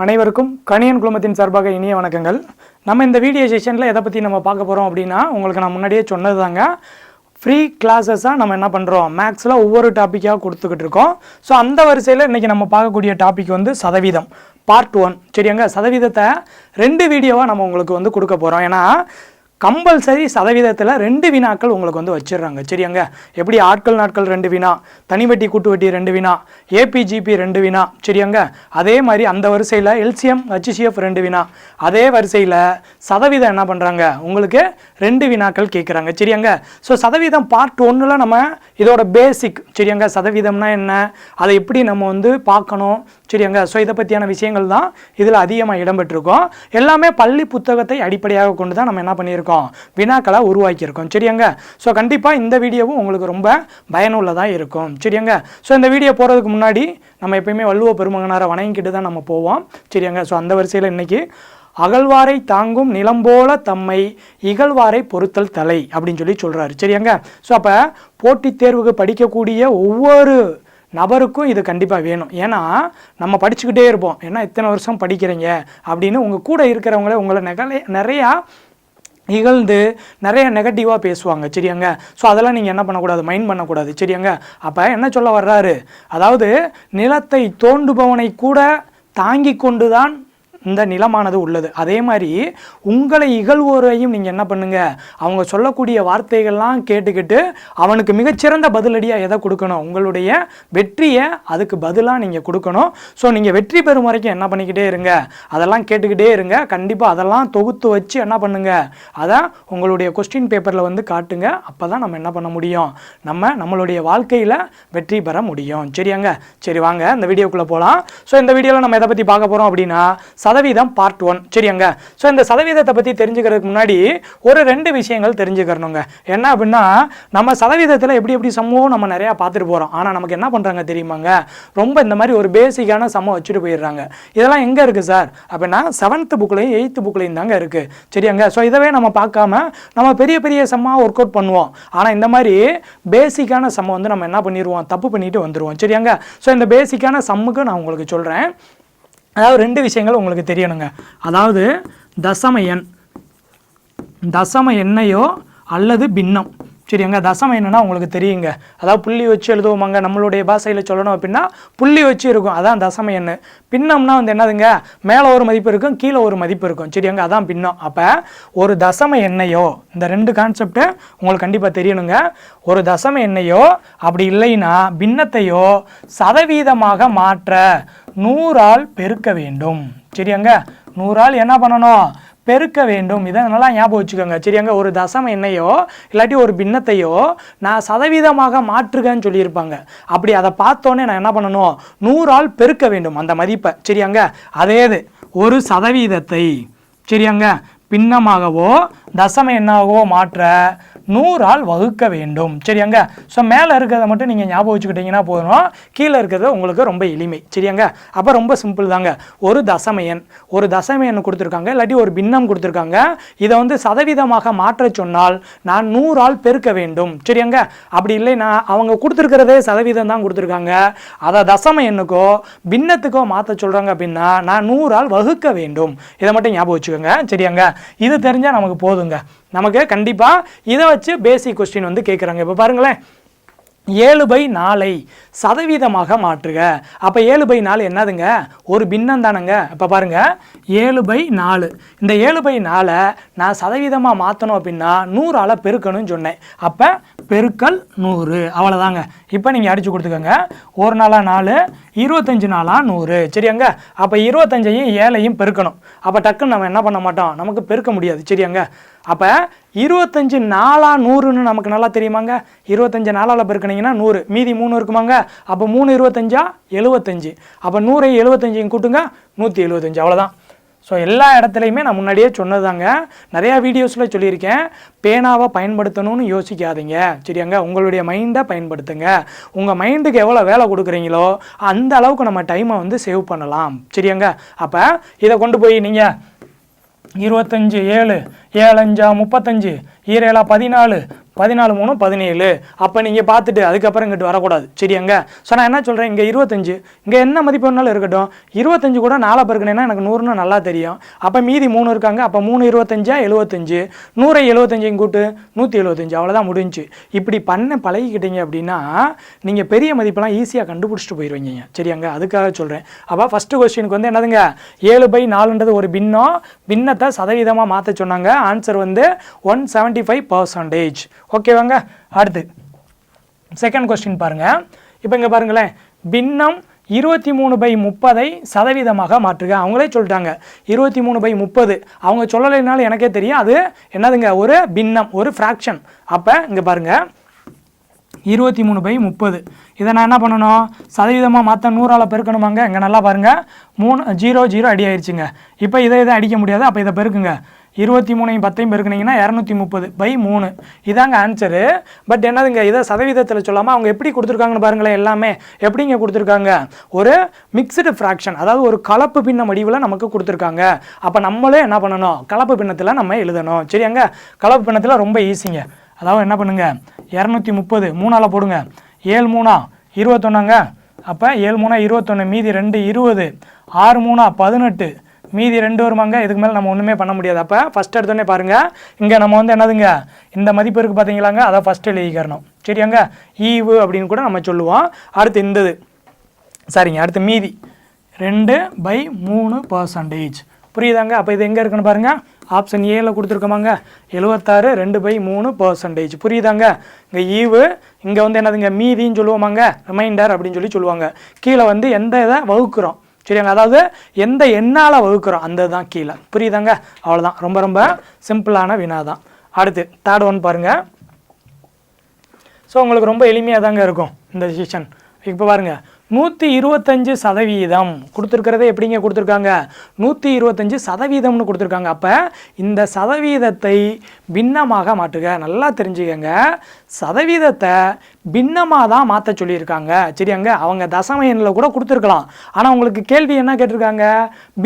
அனைவருக்கும் கணியன் குழுமத்தின் சார்பாக இனிய வணக்கங்கள். நம்ம இந்த வீடியோ செஷனில் எதை பற்றி நம்ம பார்க்க போகிறோம் அப்படின்னா, உங்களுக்கு நான் முன்னாடியே சொன்னது தாங்க, ஃப்ரீ கிளாஸஸாக நம்ம என்ன பண்ணுறோம், மேக்ஸில் ஒவ்வொரு டாப்பிக்காக கொடுத்துக்கிட்டு இருக்கோம். ஸோ அந்த வரிசையில் இன்றைக்கி நம்ம பார்க்கக்கூடிய டாபிக் வந்து சதவீதம் பார்ட் 1. சரியாங்க, சதவீதத்தை 2 வீடியோவாக நம்ம உங்களுக்கு வந்து கொடுக்க போகிறோம். ஏன்னா கம்பல்சரி சதவீதத்தில் 2 வினாக்கள் உங்களுக்கு வந்து வச்சிடுறாங்க. சரியாங்க, எப்படி ஆட்கள் நாட்கள் 2 வினா, தனிவட்டி கூட்டு வட்டி 2 வினா, ஏபிஜிபி 2 வினா. சரியாங்க, அதே மாதிரி அந்த வரிசையில் எல்சிஎம் ஹச்சிஎஃப் 2 வினா, அதே வரிசையில் சதவீதம் என்ன பண்ணுறாங்க, உங்களுக்கு 2 வினாக்கள் கேட்குறாங்க. சரியாங்க, ஸோ சதவீதம் பார்ட் 1ல் நம்ம இதோட பேசிக், சரியாங்க, சதவீதம்னா என்ன, அதை எப்படி நம்ம வந்து பார்க்கணும். சரியாங்க, ஸோ இதை பற்றியான விஷயங்கள் தான் இதில் அதிகமாக இடம்பெற்றிருக்கோம். எல்லாமே பள்ளி புத்தகத்தை அடிப்படையாக கொண்டு தான் நம்ம என்ன பண்ணியிருக்கோம், வினாக்களை உருவாக்கியிருக்கோம். சரியாங்க, ஸோ கண்டிப்பாக இந்த வீடியோவும் உங்களுக்கு ரொம்ப பயனுள்ளதாக இருக்கும். சரியாங்க, ஸோ இந்த வீடியோ போகிறதுக்கு முன்னாடி நம்ம எப்பயுமே வள்ளுவ பெருமகனாரை வணங்கிக்கிட்டு தான் நம்ம போவோம். சரியாங்க, ஸோ அந்த வரிசையில் இன்றைக்கி அகழ்வாரை தாங்கும் நிலம்போல தம்மை இகழ்வாரை பொறுத்தல் தலை அப்படின்னு சொல்லி சொல்கிறாரு. சரியாங்க, ஸோ அப்போ போட்டித் தேர்வுக்கு படிக்கக்கூடிய ஒவ்வொரு நபருக்கும் இது கண்டிப்பாக வேணும். ஏன்னா நம்ம படிச்சுக்கிட்டே இருப்போம், ஏன்னா இத்தனை வருஷம் படிக்கிறீங்க அப்படின்னு உங்கள் கூட இருக்கிறவங்களே உங்களை நிறையா இகழ்ந்து நிறைய நெகட்டிவாக பேசுவாங்க. சரியாங்க, ஸோ அதெல்லாம் நீங்கள் என்ன பண்ணக்கூடாது, மைண்ட் பண்ணக்கூடாது. சரியாங்க, அப்போ என்ன சொல்ல வர்றாரு, அதாவது நிலத்தை தோண்டுபவனை கூட தாங்கி கொண்டு தான் இந்த நிலமானது உள்ளது. அதே மாதிரி உங்களை இகழ்வோரையும் நீங்கள் என்ன பண்ணுங்கள், அவங்க சொல்லக்கூடிய வார்த்தைகள்லாம் கேட்டுக்கிட்டு அவனுக்கு மிகச்சிறந்த பதிலடியாக எதை கொடுக்கணும், உங்களுடைய வெற்றியை அதுக்கு பதிலாக நீங்கள் கொடுக்கணும். ஸோ நீங்கள் வெற்றி பெறும் வரைக்கும் என்ன பண்ணிக்கிட்டே இருங்க, அதெல்லாம் கேட்டுக்கிட்டே இருங்க. கண்டிப்பாக அதெல்லாம் தொகுத்து வச்சு என்ன பண்ணுங்கள், அதை உங்களுடைய கொஸ்டின் பேப்பரில் வந்து காட்டுங்க. அப்போ தான் நம்ம என்ன பண்ண முடியும், நம்மளுடைய வாழ்க்கையில் வெற்றி பெற முடியும். சரியாங்க, சரி வாங்க இந்த வீடியோக்குள்ளே போகலாம். ஸோ இந்த வீடியோவில் நம்ம எதை பற்றி பார்க்க போகிறோம் அப்படின்னா, சதவீதம் பார்ட் 1. சரியாங்க, ஸோ இந்த சதவீதத்தை பற்றி தெரிஞ்சுக்கிறதுக்கு முன்னாடி ஒரு 2 விஷயங்கள் தெரிஞ்சுக்கிறணுங்க. என்ன அப்படின்னா, நம்ம சதவீதத்தில் எப்படி சமம் நம்ம நிறையா பார்த்துட்டு போகிறோம். ஆனால் நமக்கு என்ன பண்ணுறாங்க தெரியுமாங்க, ரொம்ப இந்த மாதிரி ஒரு பேசிக்கான சமம் வச்சுட்டு போயிடுறாங்க. இதெல்லாம் எங்கே இருக்குது சார் அப்படின்னா, 7th புக்லையும் 8th புக்லையும் தாங்க இருக்குது. சரியாங்க, ஸோ இதவே நம்ம பார்க்காம நம்ம பெரிய சம்மாக ஒர்க் அவுட் பண்ணுவோம். ஆனால் இந்த மாதிரி பேசிக்கான சம்ம வந்து நம்ம என்ன பண்ணிடுவோம், தப்பு பண்ணிட்டு வந்துடுவோம். சரியாங்க, ஸோ இந்த பேசிக்கான சம்முக்கு நான் உங்களுக்கு சொல்கிறேன். அதாவது 2 விஷயங்கள் உங்களுக்கு தெரியணுங்க. அதாவது தசம எண்ணையோ அல்லது பின்னம். சரிங்க, தசம எண்ணுனா உங்களுக்கு தெரியுங்க, அதாவது புள்ளி வச்சு எழுதுவோமாங்க. நம்மளுடைய பாஷையில் சொல்லணும் அப்படின்னா புள்ளி வச்சு இருக்கும், அதான் தசம எண்ணு. பின்னம்னா வந்து என்னதுங்க, மேலே ஒரு மதிப்பு இருக்கும், கீழே ஒரு மதிப்பு இருக்கும். சரியாங்க, அதான் பின்னம். அப்போ ஒரு தசம எண்ணையோ, இந்த 2 கான்செப்ட்டு உங்களுக்கு கண்டிப்பாக தெரியணுங்க. ஒரு தசம எண்ணையோ அப்படி இல்லைன்னா பின்னத்தையோ சதவீதமாக மாற்ற 100ஆல் பெருக்க வேண்டும். சரியாங்க, 100ஆல் என்ன பண்ணணும், பெருக்க வேண்டும். இதை நல்லா ஞாபகம் வச்சுக்கோங்க. சரியாங்க, ஒரு தசம எண்ணையோ இல்லாட்டி ஒரு பின்னத்தையோ நான் சதவீதமாக மாற்றுகன்னு சொல்லியிருப்பாங்க. அப்படி அதை பார்த்தோன்னே நான் என்ன பண்ணணும், 100ஆல் பெருக்க வேண்டும் அந்த மதிப்பை. சரியாங்க, அதே ஒரு சதவீதத்தை சரியாங்க பின்னமாகவோ தசம எண்ணாகவோ மாற்ற 100ஆல் வகுக்க வேண்டும். சரியாங்க, ஸோ மேலே இருக்கிறத மட்டும் நீங்கள் ஞாபகம் வச்சுக்கிட்டீங்கன்னா போதும், கீழே இருக்கிறது உங்களுக்கு ரொம்ப எளிமை. சரியாங்க, அப்போ ரொம்ப சிம்பிள் தாங்க. ஒரு தசம எண் கொடுத்துருக்காங்க, இல்லாட்டி ஒரு பின்னம் கொடுத்துருக்காங்க. இதை வந்து சதவீதமாக மாற்ற சொன்னால் நான் 100ஆல் பெருக்க வேண்டும். சரியாங்க, அப்படி இல்லைன்னா அவங்க கொடுத்துருக்கிறதே சதவீதம் தான் கொடுத்துருக்காங்க, அதை தசம எண்ணுக்கோ பின்னத்துக்கோ மாற்ற சொல்கிறாங்க அப்படின்னா நான் 100ஆல் வகுக்க வேண்டும். இதை மட்டும் ஞாபகம் வச்சுக்கோங்க. சரியாங்க, இது தெரிஞ்சால் நமக்கு போதுங்க. நமக்கு கண்டிப்பாக இதை வச்சு பேசிக் கொஸ்டின் வந்து கேட்குறாங்க. இப்போ பாருங்களேன், 7/4 சதவீதமாக மாற்றுக. அப்போ 7/4 என்னதுங்க, ஒரு பின்னம் தானுங்க. இப்போ பாருங்கள், 7/4, இந்த 7/4 நான் சதவீதமாக மாற்றணும் அப்படின்னா 100ஆல் பெருக்கணும்னு சொன்னேன். அப்போ பெருக்கல் 100, அவ்வளோதாங்க. இப்போ நீங்கள் அடித்து கொடுத்துக்கோங்க. 1 நாளாக 4, 25 நாளாக 100. சரியாங்க, அப்போ 25ஐயும் 7ஐயும் பெருக்கணும். அப்போ டக்குன்னு நம்ம என்ன பண்ண மாட்டோம், நமக்கு பெருக்க முடியாது. சரியாங்க, அப்போ 25 4 100ன்னு நமக்கு நல்லா தெரியுமாங்க. 25 4ஆல் பெருக்கினீங்கன்னா 100, மீதி 3 இருக்குமாங்க. அப்போ 3 25 75. அப்போ 100ஐ 75ஐயும் கூட்டுங்க, 175. அவ்வளோதான். ஸோ எல்லா இடத்துலையுமே நான் முன்னாடியே சொன்னதாங்க, நிறையா வீடியோஸில் சொல்லியிருக்கேன், பேனாவை பயன்படுத்தணும்னு யோசிக்காதீங்க. சரியாங்க, உங்களுடைய மைண்டை பயன்படுத்துங்க. உங்கள் மைண்டுக்கு எவ்வளோ வேலை கொடுக்குறீங்களோ அந்த அளவுக்கு நம்ம டைமை வந்து சேவ் பண்ணலாம். சரியாங்க, அப்போ இதை கொண்டு போய் நீங்கள் 25 7 7 5 35 7 14 14 3 17. அப்போ நீங்கள் பார்த்துட்டு அதுக்கப்புறம் இங்கிட்டு வரக்கூடாது. சரியாங்க. ஸோ நான் என்ன சொல்கிறேன், இங்கே 25, இங்கே என்ன மதிப்பு வேணாலும் இருக்கட்டும், 25 கூட 4 பெருக்கணுன்னா எனக்கு 100ன்னு நல்லா தெரியும். அப்போ மீதி 3 இருக்காங்க. அப்போ 3 25 75, 100 75 கூட்டு 175, அவ்வளோதான் முடிஞ்சு. இப்படி பண்ண பழகிக்கிட்டீங்க அப்படின்னா நீங்கள் பெரிய மதிப்பெல்லாம் ஈஸியாக கண்டுபிடிச்சிட்டு போயிடுவீங்க. சரியாங்க. அதுக்காக சொல்கிறேன். அப்போ ஃபஸ்ட்டு கொஸ்டினுக்கு வந்து என்னதுங்க, 7/4ன்றது ஒரு பின்னத்தை சதவீதமாக மாற்ற சொன்னாங்க. ஆன்சர் வந்து 175%. ஓகேவாங்க. அடுத்து செகண்ட் கொஸ்டின் பாருங்க. இப்போ இங்கே பாருங்களேன், பின்னம் 23/30 சதவீதமாக மாற்றுக. அவங்களே சொல்லிட்டாங்க 23/30. அவங்க சொல்லலைனாலும் எனக்கே தெரியும் அது என்னதுங்க, ஒரு பின்னம், ஒரு ஃப்ராக்ஷன். அப்போ இங்கே பாருங்க 23/30. இதை நான் என்ன பண்ணணும், சதவீதமாக மாற்ற 100ஆல் பெருக்கணுமாங்க. இங்கே நல்லா பாருங்கள், 0 அடி ஆயிடுச்சுங்க. இப்போ இதை அடிக்க முடியாது. அப்போ இதை பெருக்குங்க, 23 10 பெருக்குனீங்கன்னா 230/3. இதாங்க ஆன்சரு. பட் என்னதுங்க, இதை சதவீதத்தில் சொல்லாமல் அவங்க எப்படி கொடுத்துருக்காங்கன்னு பாருங்களேன். எல்லாமே எப்படிங்க கொடுத்துருக்காங்க, ஒரு மிக்சடு ஃப்ராக்ஷன், அதாவது ஒரு கலப்பு பின்ன வடிவில் நமக்கு கொடுத்துருக்காங்க. அப்போ நம்மளே என்ன பண்ணணும், கலப்பு பின்னத்தில் நம்ம எழுதணும். சரியாங்க. கலப்பு பின்னத்தில் ரொம்ப ஈஸிங்க. அதாவது என்ன பண்ணுங்க, 230 3ஆல் போடுங்க, 7 3 21ங்க. அப்போ 7 3 21, மீதி 2 20, 6 3 18, மீதி 2 வருமாங்க. இதுக்கு மேலே நம்ம ஒன்றுமே பண்ண முடியாது. அப்போ ஃபஸ்ட் எடுத்தோடனே பாருங்கள், இங்கே நம்ம வந்து என்னதுங்க, இந்த மதிப்பு இருக்குது பார்த்தீங்களாங்க, அதை ஃபஸ்ட்டு எழுதிக்கிறணும். சரியாங்க. ஈவு அப்படின்னு கூட நம்ம சொல்லுவோம். அடுத்து இந்தது சரிங்க. அடுத்து மீதி 2/3%. புரியுதாங்க. அப்போ இது எங்கே இருக்குன்னு பாருங்கள், ஆப்ஷன் ஏல கொடுத்துருக்கோமாங்க, 76 2/3%. புரியுதாங்க. இங்கே ஈவு, இங்கே வந்து என்னதுங்க மீதின்னு சொல்லுவோமாங்க, ரிமைண்டர் அப்படின்னு சொல்லுவாங்க. கீழே வந்து எந்த இதை வகுக்கிறோம். சரியாங்க. அதாவது எந்த எண்ணால் வகுக்கிறோம் அந்த தான் கீழே. புரியுதாங்க. அவ்வளோதான். ரொம்ப ரொம்ப சிம்பிளான வினா தான். அடுத்து தேர்ட் ஒன் பாருங்கள். ஸோ உங்களுக்கு ரொம்ப எளிமையாக தாங்க இருக்கும் இந்த செஷன். இப்போ பாருங்கள், 125% கொடுத்துருக்கிறத எப்படிங்க கொடுத்துருக்காங்க, 125%ன்னு கொடுத்துருக்காங்க. அப்போ இந்த சதவீதத்தை பின்னமாக மாற்றுக. நல்லா தெரிஞ்சுக்கங்க, சதவீதத்தை பின்னமாக தான் மாற்ற சொல்லியிருக்காங்க. சரியாங்க. அவங்க தசம எண்ணில் கூட கொடுத்துருக்கலாம். ஆனால் உங்களுக்கு கேள்வி என்ன கேட்டிருக்காங்க,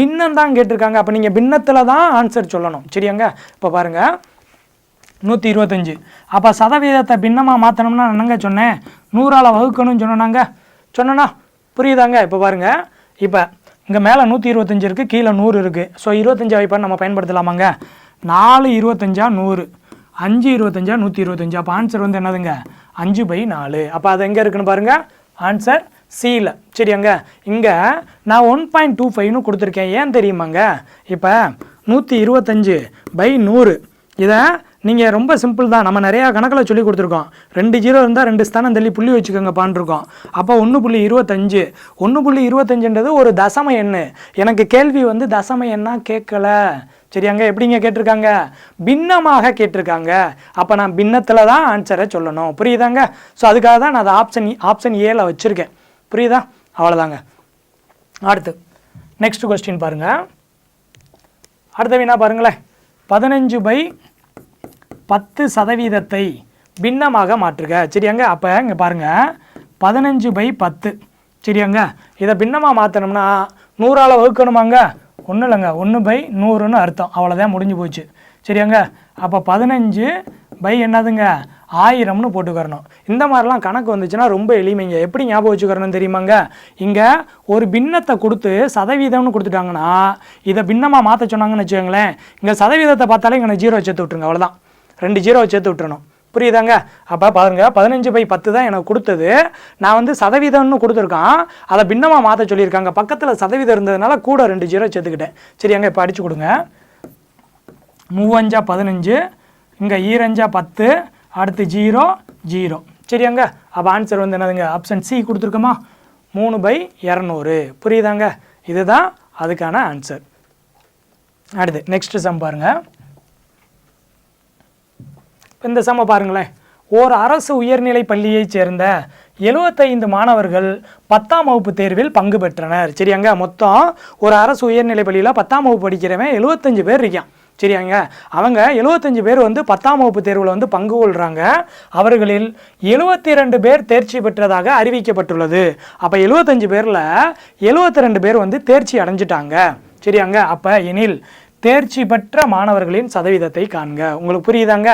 பின்னம் தான் கேட்டிருக்காங்க. அப்போ நீங்கள் பின்னத்தில் தான் ஆன்சர் சொல்லணும். சரியாங்க. இப்போ பாருங்கள் 125. அப்போ சதவீதத்தை பின்னமாக மாற்றணும்னா என்னங்க சொன்னேன், 100ஆல் வகுக்கணும்னு சொன்னோன்னா புரியுதாங்க. இப்போ பாருங்கள், இப்போ இங்கே மேலே 125 இருக்குது, கீழே 100 இருக்குது. ஸோ 25 வாய்ப்பான்னு நம்ம பயன்படுத்தலாமாங்க. 4 25 100, 5 25 125. அப்போ ஆன்சர் வந்து என்னதுங்க, 5/4. அப்போ அது எங்கே இருக்குன்னு பாருங்கள், ஆன்சர் சியில். சரியாங்க. இங்கே நான் 1.25ன்னு கொடுத்துருக்கேன். ஏன் தெரியுமாங்க, இப்போ 125/100 இதை நீங்கள் ரொம்ப சிம்பிள் தான். நம்ம நிறையா கணக்கில் சொல்லி கொடுத்துருக்கோம். 2 0 இருந்தால் 2 ஸ்தானம் தள்ளி புள்ளி வச்சுக்கோங்கப்பான் இருக்கோம். அப்போ 1.25, 1.25ன்றது ஒரு தசம எண்ணு. எனக்கு கேள்வி வந்து தசம எண்ணா கேட்கல. சரியாங்க. எப்படிங்க கேட்டிருக்காங்க, பின்னமாக கேட்டிருக்காங்க. அப்போ நான் பின்னத்தில் தான் ஆன்சரை சொல்லணும். புரியுதாங்க. ஸோ அதுக்காக தான் நான் அதை ஆப்ஷன் ஏல வச்சுருக்கேன். புரியுதா. அவ்வளோதாங்க. அடுத்து நெக்ஸ்ட் கொஸ்டின் பாருங்கள். அடுத்த வினா பாருங்களேன், 15/10% பின்னமாக மாற்றுக. சரியாங்க. அப்போ இங்கே பாருங்கள், 15/10. சரியாங்க. இதை பின்னமாக மாற்றணும்னா 100ஆல் வகுக்கணுமாங்க. ஒன்றும் இல்லைங்க, 1/100ன்னு அர்த்தம். அவ்வளோதான், முடிஞ்சு போச்சு. சரியாங்க. அப்போ 15 என்னதுங்க 1000ன்னு போட்டுக்கிறணும். இந்த மாதிரிலாம் கணக்கு வந்துச்சுன்னா ரொம்ப எளிமைங்க. எப்படி ஞாபகம் வச்சுக்கிறணும்னு தெரியுமாங்க, இங்கே ஒரு பின்னத்தை கொடுத்து சதவீதம்னு கொடுத்துட்டாங்கன்னா இதை பின்னமாக மாற்ற சொன்னாங்கன்னு வச்சுக்கோங்களேன், இங்கே சதவீதத்தை பார்த்தாலே இங்கே 0 சேர்த்து விட்ருங்க. அவ்வளோதான், 2 0 சேர்த்து விட்டுறணும். புரியுதாங்க. அப்போ பாருங்கள், 15/10 தான் எனக்கு கொடுத்தது. நான் வந்து சதவீதம்னு கொடுத்துருக்கான், அதை பின்னமாக மாற்ற சொல்லியிருக்காங்க. பக்கத்தில் சதவீதம் இருந்ததுனால கூட 2 0 சேர்த்துக்கிட்டேன். சரியாங்க. இப்போ அடிச்சு கொடுங்க. 3 15, இங்கே 2 10, அடுத்து 0 0. சரியாங்க. அப்போ ஆன்சர் வந்து என்னதுங்க, ஆப்ஷன் சி கொடுத்துருக்கோமா, 3/200. புரியுதாங்க. இதுதான் அதுக்கான ஆன்சர். அடுத்து நெக்ஸ்ட் சம் பாருங்கள். இந்த சம்ம பாருங்களேன், ஓர் அரசு உயர்நிலை பள்ளியைச் சேர்ந்த 75 மாணவர்கள் 10ஆம் வகுப்பு தேர்வில் பங்கு பெற்றனர். சரியாங்க. மொத்தம் ஒரு அரசு உயர்நிலை பள்ளியில் 10ஆம் வகுப்பு படிக்கிறவன் 75 பேர் இருக்கான். சரியாங்க. அவங்க 75 பேர் வந்து 10ஆம் வகுப்பு தேர்வில் வந்து பங்கு கொள்கிறாங்க. அவர்களில் 72 பேர் தேர்ச்சி பெற்றதாக அறிவிக்கப்பட்டுள்ளது. அப்போ 75 பேரில் 72 பேர் வந்து தேர்ச்சி அடைஞ்சிட்டாங்க. சரியாங்க. அப்போ எனில் தேர்ச்சி பெற்ற மாணவர்களின் சதவீதத்தை காண்க. உங்களுக்கு புரியுதாங்க?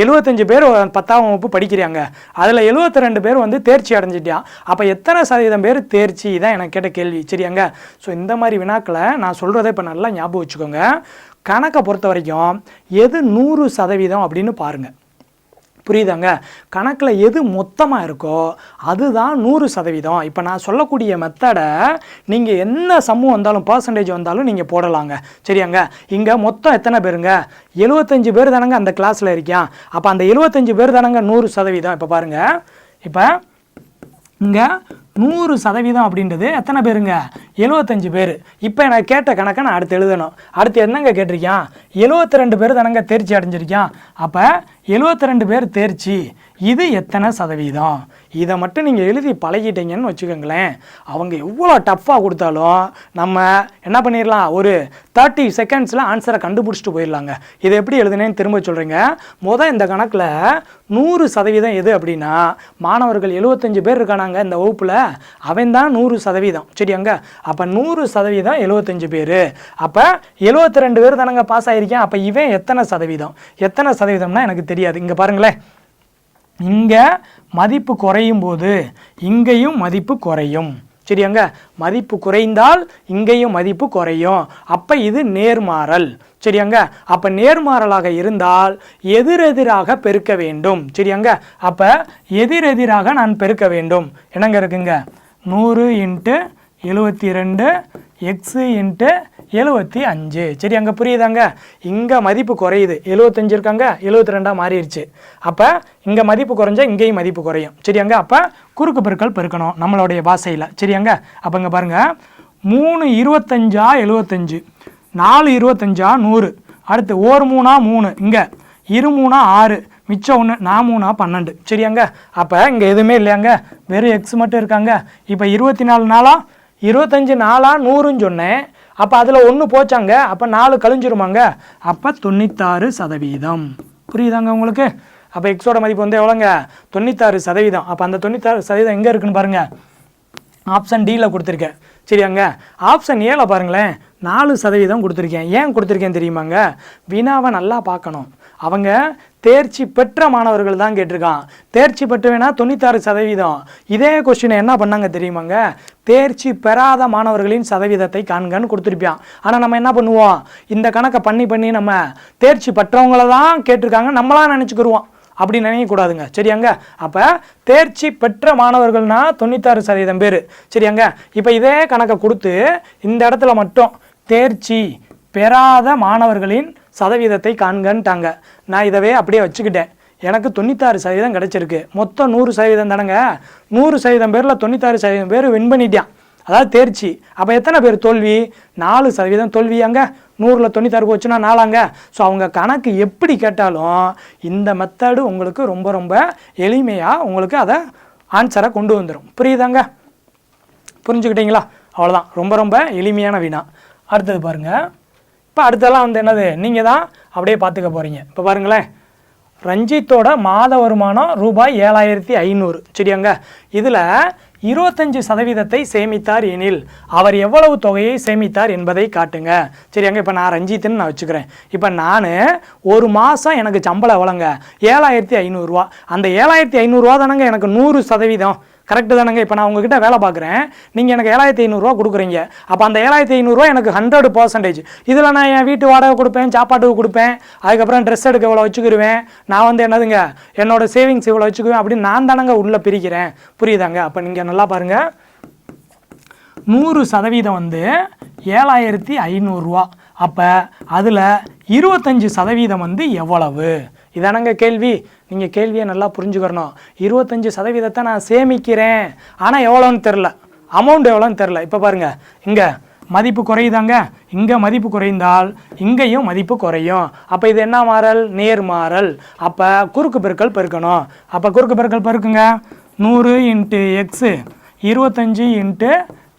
75 பேர் 10ஆம் வகுப்பு படிக்கிறாங்க, அதில் 72 பேர் வந்து தேர்ச்சி அடைஞ்சிட்டான். அப்போ எத்தனை சதவீதம் பேர் தேர்ச்சி? தான் எனக்கு கேட்ட கேள்வி. சரியாங்க? ஸோ இந்த மாதிரி வினாக்களை நான் சொல்கிறத இப்போ நல்லா ஞாபகம் வச்சுக்கோங்க. கணக்கை பொறுத்த வரைக்கும் எது 100% அப்படின்னு பாருங்கள். புரியுதாங்க? கணக்கில் எது மொத்தமாக இருக்கோ அதுதான் 100%. இப்போ நான் சொல்லக்கூடிய மெத்தடை நீங்கள் என்ன சம்மு வந்தாலும் பர்சன்டேஜ் வந்தாலும் நீங்கள் போடலாங்க. சரியாங்க? இங்கே மொத்தம் எத்தனை பேருங்க? 75 பேர் தானங்க அந்த கிளாஸில் இருக்கான். அப்போ அந்த 75 பேர் தானங்க 100%. இப்போ பாருங்கள், இப்போ இங்கே 100% அப்படின்றது எத்தனை பேருங்க? 75 பேர். இப்போ எனக்கு கேட்ட கணக்கை நான் அடுத்து எழுதணும். அடுத்து என்னங்க கேட்டிருக்கான்? 72 பேர் தானங்க தேர்ச்சி அடைஞ்சிருக்கான். அப்போ 72 பேர் தேர்ச்சி, இது எத்தனை சதவீதம்? இதை மட்டும் நீங்கள் எழுதி பழகிட்டீங்கன்னு வச்சுக்கோங்களேன், அவங்க எவ்வளோ டஃப்பாக கொடுத்தாலும் நம்ம என்ன பண்ணிடலாம், ஒரு 30 செகண்ட்ஸில் ஆன்சரை கண்டுபிடிச்சிட்டு போயிடலாங்க. இதை எப்படி எழுதுனேன்னு திரும்ப சொல்கிறேங்க. இந்த கணக்கில் 100% எது அப்படின்னா, மாணவர்கள் 75 பேர் இருக்கானாங்க இந்த வகுப்பில், அவன் தான் 100%. சரியாங்க? அப்போ 100% 75 பேர். அப்போ 72 பேர் தானங்க பாஸ் ஆகிருக்கேன். அப்போ இவன் எத்தனை சதவீதம்? எத்தனை சதவீதம்னா எனக்கு தெரியாது. இங்கே பாருங்களேன், இங்கே மதிப்பு குறையும் போது இங்கேயும் மதிப்பு குறையும். சரியாங்க? மதிப்பு குறைந்தால் இங்கேயும் மதிப்பு குறையும். அப்போ இது நேர்மாறல். சரியாங்க? அப்போ நேர்மாறலாக இருந்தால் எதிரெதிராக பெருக்க வேண்டும். சரியாங்க? அப்போ எதிரெதிராக நான் பெருக்க வேண்டும். என்னங்க இருக்குங்க? 100 × 72 x × 75. சரி, அங்கே புரியுதாங்க? இங்கே மதிப்பு குறையுது, 75 இருக்காங்க, 72 மாறிடுச்சு. அப்போ இங்கே மதிப்பு குறைஞ்சா இங்கேயும் மதிப்பு குறையும். சரியாங்க? அப்போ குறுக்கு பெருக்கல் பெருக்கணும் நம்மளுடைய பாஷையில். சரியாங்க? அப்போ இங்கே பாருங்கள், 3 25 75, 4 25 100, அடுத்து 1 3 3, இங்கே 2 3 6, மிச்சம் 1, 4 3 12. சரியாங்க? அப்போ இங்கே எதுவுமே இல்லையாங்க, வெறும் எக்ஸ் மட்டும் இருக்காங்க. இப்போ 24 நாளா 25 நாளா 100ன்னு சொன்னேன். அப்போ அதில் 1 போச்சாங்க, அப்போ 4 கழிஞ்சிருமாங்க. அப்போ 96%. புரியுதாங்க உங்களுக்கு? அப்போ எக்ஸோட மதிப்பு வந்து எவ்வளோங்க? 96%. அப்போ அந்த 96% எங்கே இருக்குன்னு பாருங்கள், ஆப்ஷன் டியில் கொடுத்துருக்கேன். சரியாங்க? ஆப்ஷன் ஏல பாருங்களேன், 4% கொடுத்துருக்கேன். ஏன் கொடுத்துருக்கேன் தெரியுமாங்க? வினாவை நல்லா பார்க்கணும். அவங்க தேர்ச்சி பெற்ற மாணவர்கள் தான் கேட்டிருக்கான். தேர்ச்சி பெற்றவேனா 96%. இதே கொஸ்டினை என்ன பண்ணாங்க தெரியுமாங்க? தேர்ச்சி பெறாத மாணவர்களின் சதவீதத்தை காண்கன்னு கொடுத்துருப்பான். ஆனால் நம்ம என்ன பண்ணுவோம், இந்த கணக்கை பண்ணி நம்ம தேர்ச்சி பெற்றவங்கள தான் கேட்டிருக்காங்க நம்மளாம் நினச்சிக்கிடுவோம். அப்படி நினைக்கக்கூடாதுங்க. சரியாங்க? அப்போ தேர்ச்சி பெற்ற மாணவர்கள்னா 96% பேர். சரியாங்க? இப்போ இதே கணக்கை கொடுத்து இந்த இடத்துல மட்டும் தேர்ச்சி பெறாத மாணவர்களின் சதவீதத்தை காண்கன்ட்டாங்க. நான் இதவே அப்படியே வச்சுக்கிட்டேன். எனக்கு 96% கிடச்சிருக்கு. மொத்தம் 100% தானேங்க. 100% பேரில் 96% பேர் வின் பண்ணிட்டான், அதாவது தேர்ச்சி. அப்போ எத்தனை பேர் தோல்வி? 4% தோல்வியாங்க. 100ல் 96 போச்சுன்னா 4ஆங்க. ஸோ அவங்க கணக்கு எப்படி கேட்டாலும் இந்த மெத்தடு உங்களுக்கு ரொம்ப ரொம்ப எளிமையாக உங்களுக்கு அதை ஆன்சரை கொண்டு வந்துடும். புரியுதாங்க? புரிஞ்சுக்கிட்டீங்களா? அவ்வளோதான், ரொம்ப ரொம்ப எளிமையான வினா. அடுத்தது பாருங்கள். இப்போ அடுத்தெல்லாம் வந்து என்னது, நீங்கள் தான் அப்படியே பார்த்துக்க போகிறீங்க. இப்போ பாருங்களேன், ரஞ்சித்தோட மாத வருமானம் ரூபாய் 7500. சரியாங்க? இதில் 25% சேமித்தார் எனில் அவர் எவ்வளவு தொகையை சேமித்தார் என்பதை காட்டுங்க. சரியாங்க? இப்போ நான் ரஞ்சித்துன்னு நான் வச்சுக்கிறேன். இப்போ நான் ஒரு மாதம் எனக்கு சம்பளம் எவ்வளோங்க? 7500 ரூபா. அந்த 7500 ரூபா தானங்க எனக்கு 100%. கரெக்டு தானங்க? இப்போ நான் உங்ககிட்ட வேலை பார்க்குறேன், நீங்கள் எனக்கு 7500 ரூபா கொடுக்குறீங்க. அப்போ அந்த 7500 ரூபா எனக்கு 100%. இதில் நான் என் வீட்டு வாடகை கொடுப்பேன், சாப்பாட்டுக்கு கொடுப்பேன், அதுக்கப்புறம் ட்ரெஸ் எடுக்க இவ்வளோ வச்சுக்கிடுவேன், நான் வந்து என்னதுங்க என்னோடய சேவிங்ஸ் இவ்வளோ வச்சுக்குவேன் அப்படின்னு நான் தானங்க உள்ளே பிரிக்கிறேன். புரியுதாங்க? அப்போ நீங்கள் நல்லா பாருங்கள், 100% வந்து 7500 ரூபா. அப்போ அதில் 25% வந்து எவ்வளவு? இதானங்க கேள்வி. நீங்கள் கேள்வியை நல்லா புரிஞ்சுக்கிறணும். 25% நான் சேமிக்கிறேன், ஆனால் எவ்வளோன்னு தெரில, அமௌண்ட் எவ்வளோன்னு தெரில. இப்போ பாருங்கள், இங்கே மதிப்பு குறையுதாங்க, இங்கே மதிப்பு குறைந்தால் இங்கேயும் மதிப்பு குறையும். அப்போ இது என்ன மாறல்? நேர்மாறல். அப்போ குறுக்கு பெருக்கல் பெருக்கணும். அப்போ குறுக்கு பெருக்கல் பெருக்குங்க. 100 × x 25 ×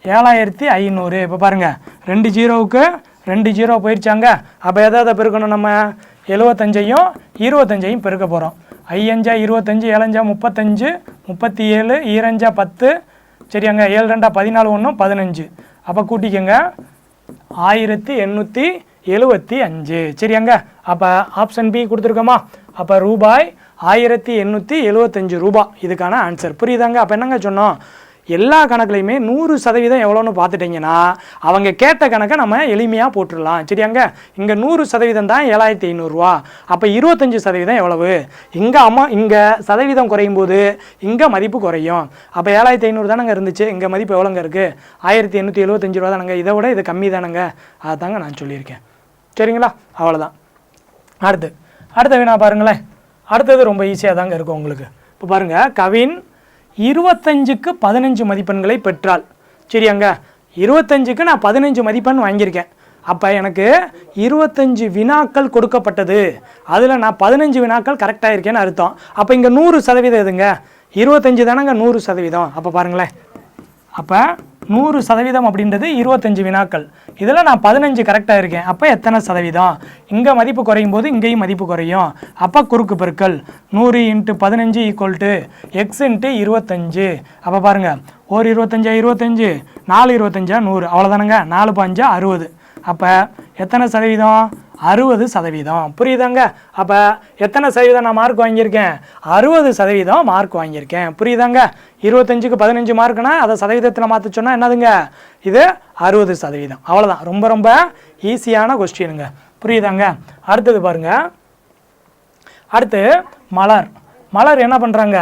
7500. இப்போ பாருங்கள், 2 0க்கு 2 0 போயிடுச்சாங்க. அப்போ எதை பெருக்கணும் நம்ம? 75யும் 25யும் பெருக்க போகிறோம். 5 5 25, 7 5 35, 37, 2 10. சரியாங்க? 7 2 14, 1 15. அப்போ கூட்டிக்கங்க, 1875. 1875. சரியாங்க, அப்போ ஆப்ஷன் பி கொடுத்துருக்கோமா? அப்போ ரூபாய் 1875 ரூபாய் இதுக்கான ஆன்சர். புரியுதாங்க? அப்போ என்னங்க சொன்னோம், எல்லா கணக்குலையுமே 100% எவ்வளோன்னு பார்த்துட்டிங்கன்னா அவங்க கேட்ட கணக்கை நம்ம எளிமையாக போட்டுடலாம். சரியாங்க, இங்கே 100% தான் 7500 ரூபா. அப்போ 25% எவ்வளவு? இங்கே சதவீதம் குறையும் போது இங்கே மதிப்பு குறையும். அப்போ 7500 தானங்க இருந்துச்சு, இங்கே மதிப்பு எவ்வளோங்க இருக்குது? 1875 ரூபா தானங்க. இதை விட இது கம்மி தானங்க, அதுதாங்க நான் சொல்லியிருக்கேன். சரிங்களா, அவ்வளோதான். அடுத்த வினா பாருங்களேன். அடுத்தது ரொம்ப ஈஸியாக தாங்க இருக்கும் உங்களுக்கு. இப்போ பாருங்கள், கவின் 25க்கு 15 மதிப்பெண்களை பெற்றால். சரியாங்க, 25க்கு நான் 15 மதிப்பெண் வாங்கியிருக்கேன். அப்போ எனக்கு 25 வினாக்கள் கொடுக்கப்பட்டது, அதில் நான் 15 வினாக்கள் கரெக்டாக இருக்கேன்னு அர்த்தம். அப்போ இங்கே 100% எதுங்க? 25 தானங்க 100%. அப்போ பாருங்களேன், அப்போ 100% அப்படின்றது 25 வினாக்கள், இதில் நான் 15 கரெக்டாக இருக்கேன். அப்போ எத்தனை சதவீதம்? இங்கே மதிப்பு குறையும் போது இங்கேயும் மதிப்பு குறையும். அப்போ குறுக்கு பெருக்கல் 100 × 15 = x × 25. அப்போ பாருங்கள், 1 25 25, 4 25 100, அவ்வளோதானங்க. 4 5 60. அப்போ எத்தனை சதவீதம்? 60%. புரியுதாங்க? அப்போ எத்தனை சதவீதம் நான் மார்க் வாங்கியிருக்கேன்? 60% மார்க் வாங்கியிருக்கேன். புரியுதாங்க? 25க்கு 15 மார்க்குனா அதை சதவீதத்தில் மாற்ற சொன்னால் என்னதுங்க? இது 60%. அவ்வளோதான். ரொம்ப ரொம்ப ஈஸியான கொஸ்டினுங்க. புரியுதாங்க? அடுத்தது பாருங்க. அடுத்து மலர் என்ன பண்ணுறாங்க?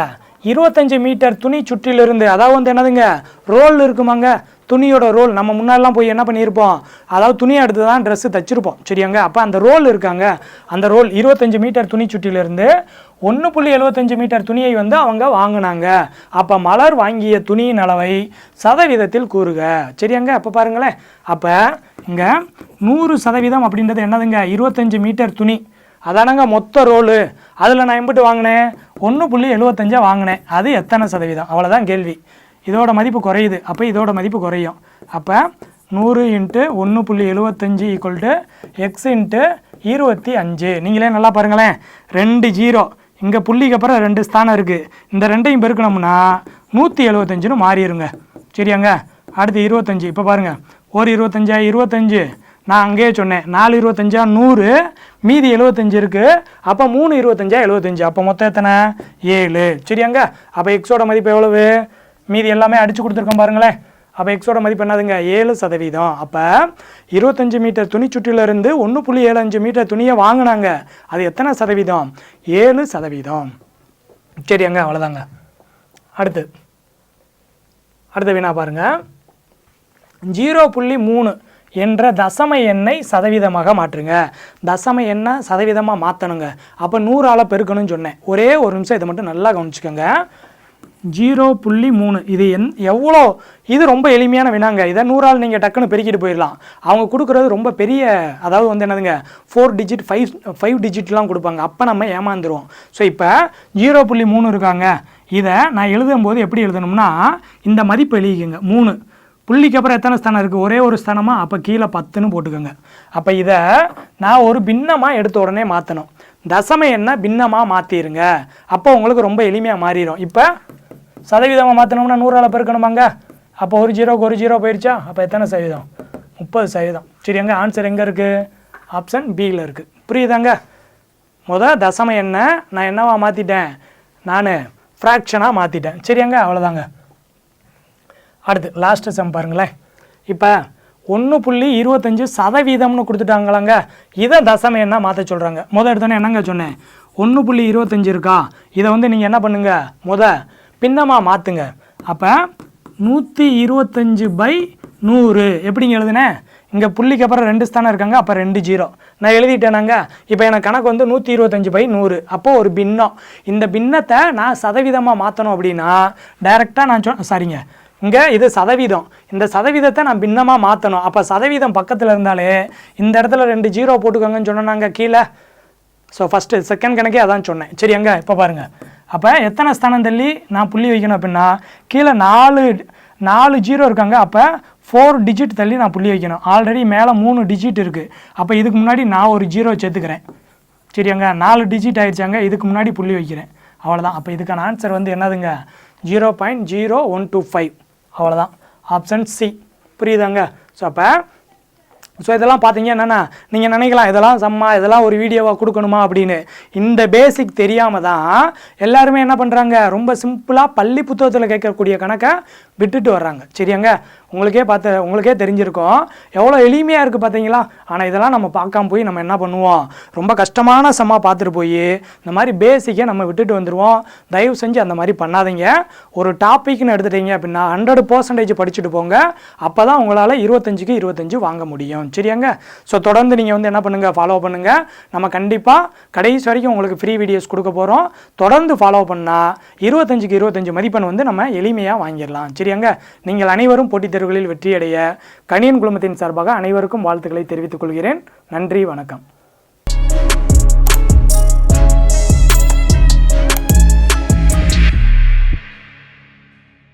25 மீட்டர் துணி சுற்றிலிருந்து, அதாவது வந்து என்னதுங்க, ரோல் இருக்குமாங்க, துணியோட ரோல். நம்ம முன்னாடிலாம் போய் என்ன பண்ணியிருப்போம், அதாவது துணியை எடுத்து தான் ட்ரெஸ்ஸு தைச்சிருப்போம். சரியாங்க, அப்போ அந்த ரோல் இருக்காங்க, அந்த ரோல் 25 மீட்டர் துணி சுற்றிலிருந்து 1.75 மீட்டர் துணியை வந்து அவங்க வாங்கினாங்க. அப்போ மலர் வாங்கிய துணியின் அளவை சதவீதத்தில் கூறுக. சரியாங்க, அப்போ பாருங்களேன், அப்போ இங்கே 100% அப்படின்றது என்னதுங்க? 25 மீட்டர் துணி, அதானங்க மொத்த ரோலு. அதில் நான் எம்பிட்டு வாங்கினேன்? 1.75 வாங்கினேன். அது எத்தனை சதவீதம்? அவ்வளோதான் கேள்வி. இதோட மதிப்பு குறையுது, அப்போ இதோட மதிப்பு குறையும். அப்போ 100 × 1.75 = x × 25. நீங்களே நல்லா பாருங்களேன், 2 0, இங்கே புள்ளிக்கு அப்புறம் 2 ஸ்தானம் இருக்குது, இந்த ரெண்டையும் பெருக்கணும்னா 175ன்னு மாறிடுங்க. சரியாங்க, அடுத்து 25. இப்போ பாருங்கள், 1 25 25, நான் அங்கேயே சொன்னேன் 4 25 100, மீதி 75 இருக்குது. அப்போ 3 25 75, அப்போ மொத்தம் எத்தனை? 7. சரியாங்க, அப்போ எக்ஸோட மதிப்பு எவ்வளவு? மீதி எல்லாமே அடித்து கொடுத்துருக்கோம் பாருங்களேன். அப்போ எக்ஸோட மதிப்பு என்னதுங்க? 7%. அப்போ 25 மீட்டர் துணி சுற்றிலிருந்து 1.75 மீட்டர் துணியை வாங்கினாங்க, அது எத்தனை சதவீதம்? 7%. சரியாங்க, அவ்வளோதாங்க. அடுத்த வினா பாருங்க. 0.3 என்ற தசம எண்ணை சதவீதமாக மாற்றுங்க. தசம எண்ணை சதவீதமாக மாற்றணுங்க. அப்போ 100ஆல் பெருக்கணும்னு சொன்னேன். ஒரே ஒரு நிமிஷம் இதை மட்டும் நல்லா கவனிச்சுக்கோங்க. 0.3 இது எவ்வளோ? இது ரொம்ப எளிமையான வினாங்க. இதை 100ஆல் நீங்கள் டக்குன்னு பெருக்கிட்டு போயிடலாம். அவங்க கொடுக்குறது ரொம்ப பெரிய, அதாவது வந்து என்னதுங்க, 4 டிஜிட் 5 டிஜிட்லாம் கொடுப்பாங்க. அப்போ நம்ம ஏமாந்துருவோம். ஸோ இப்போ 0.3 இருக்காங்க, இதை நான் எழுதும்போது எப்படி எழுதணும்னா, இந்த மதிப்பு எழுதிக்கங்க. 3 புள்ளிக்கு அப்புறம் எத்தனை ஸ்தானம் இருக்குது? ஒரே ஒரு ஸ்தானமாக, அப்போ கீழே 10ன்னு போட்டுக்கோங்க. அப்போ இதை நான் ஒரு பின்னமாக எடுத்த உடனே மாற்றணும். தசம எண்ணை பின்னமாக மாற்றிடுங்க, அப்போ உங்களுக்கு ரொம்ப எளிமையாக மாறிடும். இப்போ சதவீதமாக மாற்றணும்னா 100ஆல் பெருக்கணுமாங்க. அப்போ ஒரு 0க்கு 1 0 போயிடுச்சா? அப்போ எத்தனை சதவீதம்? 30%. சரியாங்க, ஆன்சர் எங்கே இருக்குது? ஆப்ஷன் பியில் இருக்குது. புரியுதாங்க? தசம எண்ணை நான் என்னவா மாற்றிட்டேன்? நான் ஃப்ராக்ஷனாக மாற்றிட்டேன். சரியாங்க, அவ்வளோதாங்க. அடுத்து லாஸ்ட்டு சம் பாருங்களேன். இப்போ 1.25% கொடுத்துட்டாங்களாங்க, இதை தசம எண்ணா மாற்ற சொல்கிறாங்க. எடுத்தோன்னே என்னங்க சொன்னேன்? 1.25 இருக்கா, இதை வந்து நீங்கள் என்ன பண்ணுங்க, பின்னமாக மாற்றுங்க. அப்போ 125/100 எப்படிங்க எழுதுனேன்? இங்கே புள்ளிக்கு அப்புறம் 2 ஸ்தானம் இருக்காங்க, அப்போ 2 0 நான் எழுதிட்டேனாங்க. இப்போ எனக்கு கணக்கு வந்து 125/100. அப்போது ஒரு பின்னம், இந்த பின்னத்தை நான் சதவீதமாக மாற்றணும் அப்படின்னா டைரெக்டாக நான் சாரிங்க, இங்கே இது சதவீதம், இந்த சதவீதத்தை நான் பின்னமாக மாற்றணும். அப்போ சதவீதம் பக்கத்தில் இருந்தாலே இந்த இடத்துல 2 0 போட்டுக்கோங்கன்னு சொன்னாங்க கீழே. ஸோ ஃபஸ்ட்டு செகண்ட் கணக்கே அதான் சொன்னேன். சரியாங்க, இப்போ பாருங்கள், அப்போ எத்தனை ஸ்தானம் தள்ளி நான் புள்ளி வைக்கணும் அப்படின்னா, கீழே 4 0 இருக்காங்க, அப்போ 4 டிஜிட் தள்ளி நான் புள்ளி வைக்கணும். ஆல்ரெடி மேலே 3 டிஜிட் இருக்குது, அப்போ இதுக்கு முன்னாடி நான் ஒரு 0 சேர்த்துக்கிறேன். சரியாங்க, 4 டிஜிட் ஆகிடுச்சாங்க, இதுக்கு முன்னாடி புள்ளி வைக்கிறேன். அவ்வளோதான். அப்போ இதுக்கான ஆன்சர் வந்து என்னதுங்க? 0.0125. அவ்வளோதான், ஆப்ஷன் சி. புரியுதாங்க? ஸோ அப்போ ஸோ இதெல்லாம் பார்த்தீங்க என்னென்னா நீங்கள் நினைக்கலாம் இதெல்லாம் சம்மா இதெல்லாம் ஒரு வீடியோவாக கொடுக்கணுமா அப்படின்னு. இந்த பேசிக் தெரியாமல் தான் எல்லாருமே என்ன பண்ணுறாங்க, ரொம்ப சிம்பிளாக பள்ளி புத்தகத்தில் கேட்கக்கூடிய கணக்கை விட்டுட்டு வர்றாங்க. சரியாங்க, உங்களுக்கே தெரிஞ்சிருக்கும் எவ்வளோ எளிமையாக இருக்குது பார்த்தீங்களா. ஆனால் இதெல்லாம் நம்ம பார்க்காம போய் நம்ம என்ன பண்ணுவோம், ரொம்ப கஷ்டமான சம்மா பார்த்துட்டு போய் இந்த மாதிரி பேசிக்கை நம்ம விட்டுட்டு வந்துடுவோம். தயவு செஞ்சு அந்த மாதிரி பண்ணாதீங்க. ஒரு டாப்பிக்னு எடுத்துட்டீங்க அப்படின்னா 100% படிச்சுட்டு போங்க. அப்போ தான் உங்களால் 25க்கு 25 வாங்க முடியும். சரியாங்க, ஸோ தொடர்ந்து நீங்கள் வந்து என்ன பண்ணுங்கள், ஃபாலோ பண்ணுங்கள். நம்ம கண்டிப்பாக கடைசி வரைக்கும் உங்களுக்கு ஃப்ரீ வீடியோஸ் கொடுக்க போகிறோம். தொடர்ந்து ஃபாலோ பண்ணால் 25க்கு 25 மதிப்பெண் வந்து நம்ம எளிமையாக வாங்கிடலாம். சரியாங்க, நீங்கள் அனைவரும் போட்டித் தேர்வுகளில் வெற்றியடைய கணியன் குழுமத்தின் சார்பாக அனைவருக்கும் வாழ்த்துக்களை தெரிவித்துக் கொள்கிறேன். நன்றி, வணக்கம்.